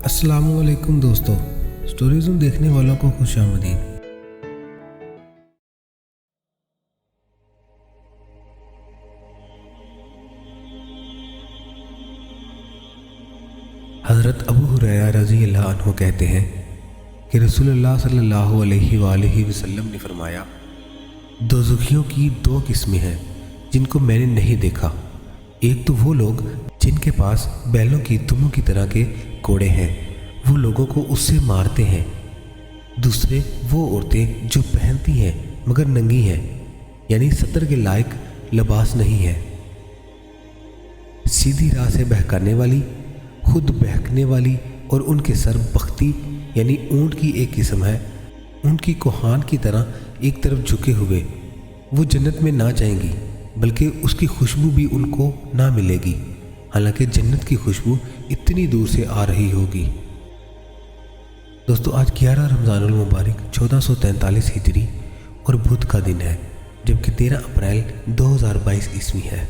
अस्सलाम वालेकुम दोस्तों, स्टोरीज़ देखने वालों को खुश आमदीद। हज़रत अबू हुरैरा रज़ी अल्लाह अन्हु कहते हैं कि रसूलुल्लाह सल्लल्लाहु अलैहि वसल्लम ने फरमाया, दोज़खियों की दो किस्में हैं जिनको मैंने नहीं देखा। एक तो वो लोग जिनके पास बैलों की दुमों की तरह के कोड़े हैं, वो लोगों को उससे मारते हैं। दूसरे वो औरतें जो पहनती हैं मगर नंगी हैं, यानी सतर के लायक लिबास नहीं है। सीधी राह से बहकाने वाली, खुद बहकने वाली और उनके सर बख्ती यानी ऊंट की एक किस्म है। ऊंट की कोहान की तरह एक तरफ झुके हुए वो जन्नत में ना जाएंगी, बल्कि उसकी खुशबू भी उनको ना मिलेगी, हालांकि जन्नत की खुशबू इतनी दूर से आ रही होगी। दोस्तों, आज 11 रमज़ानुल मुबारक 1443 हिजरी और बुध का दिन है, जबकि 13 अप्रैल 2022 ईस्वी है।